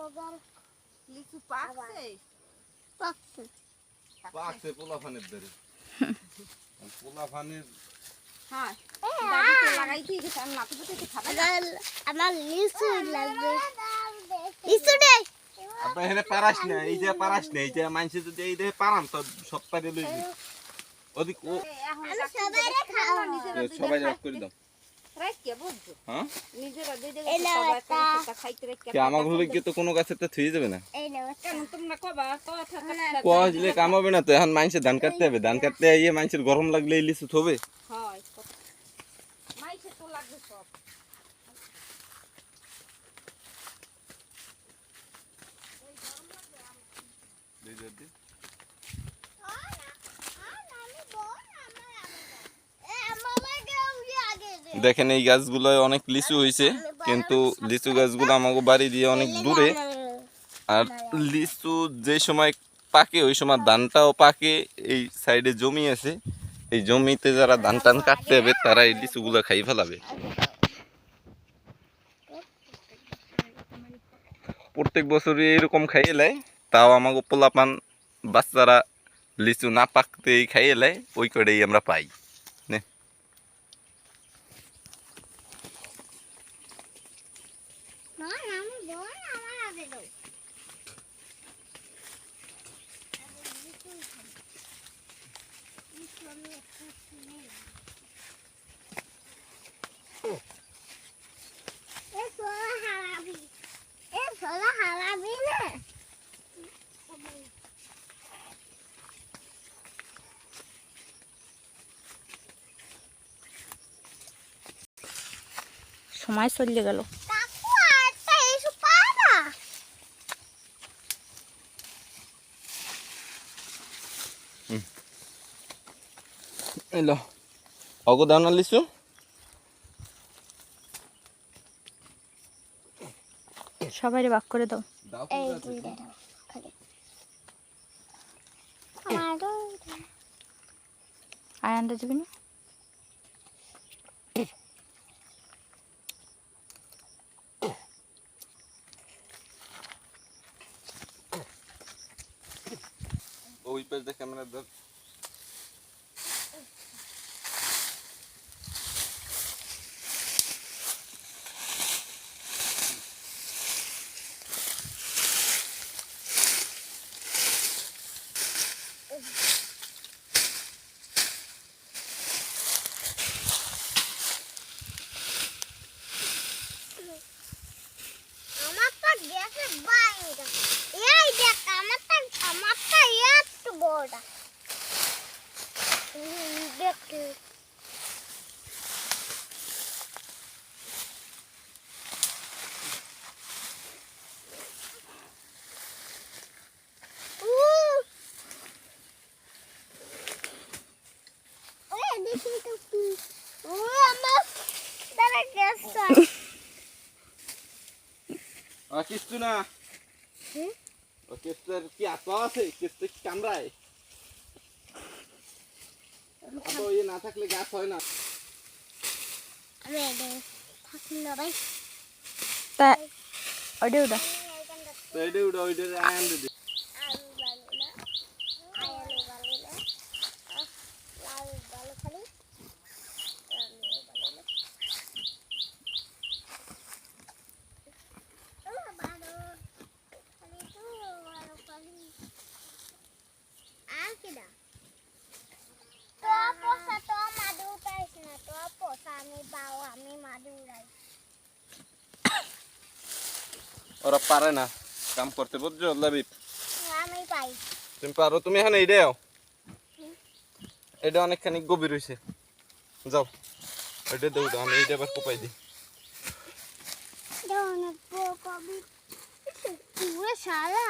লিচু পাকছে পাকছে পাকছে পোলাফানের ধরে পোলাফানের হ্যাঁ দাদিকে লাগাইতে গেছে আমি মাকে তো খাবে না আমার লিচু লাগবে লিচু দে আপনি এখানে পারাস না এই যে পারাস না এই যে মানছে যদি এই দেহে পারাম তো সব পারে লই ওদিক ও এখন আমি সবাইরে খাওয়া সবাই রাখ করে দাও রাখকে বুঝছো হ্যাঁ নিজেরা দুই জায়গায় সবাই একটা খাইতে রাখকে কি আমার ঘরে কি তো কোনো গাছে তো থুই যাবে না এই নাও কেন তোমরা কবা কথা কইলে কাম হবে না তো এখন মানছে ধান কাটতে হবে ধান কাটতে আইয়ে মানছের গরম লাগলে এই লিচু থবে হয় মাইছে তো লাগবে সব দেখেন এই গাছগুলো অনেক লিচু হয়েছে কিন্তু লিচু গাছগুলো আমাকে বাড়ি দিয়ে অনেক দূরে আর লিচু যে সময় পাকে ওই সময় ধানটাও পাকে এই সাইডে জমি আছে এই জমিতে যারা ধান টান কাটতে হবে তারা এই লিচুগুলো খাই ফেলাবে প্রত্যেক বছরই এরকম খাইয়ে লাই তাও আমাকে পোলাপান বাচ্চারা লিচু না পাকতেই খাইয়ে লাই ওই করেই আমরা পাই নে না আমি বল আমার আগে দাও হারাবি না সময় চলে গেল কাকু একটা এসব পায় না এলো অগো দাও না লিচু সবাই ভাগ করে দাও এই দুইটা দাও খালি আমারও আর আনতে দিবি না ওই পাশ দিয়ে ক্যামেরা ধর আমার তো গ্যাসে বাইরে এই দেখ আমারটা একটু বড়টা দেখ দেখি তো কি আমার দাঁড়া গ্যাসটা কিস্তু না ও কিস্তুর কি আত্মা আছে কিস্তু কি কামড়ায় তো ইয়ে না থাকলে গাছ হয় না আমি থাকলো ভাই তা ওইটা ওটা তো এটা উড়া ওইটা আয়ান দিদি ওরা পারে না কাম করতে বুঝছো লাবিব আমি পাই তুমি পারো তুমি এখানে এইটাও এটা অনেকখানি গভীর হয়েছে যাও এটা দেউ আমি এইটা আবার কোপাই দিই পুরো সারা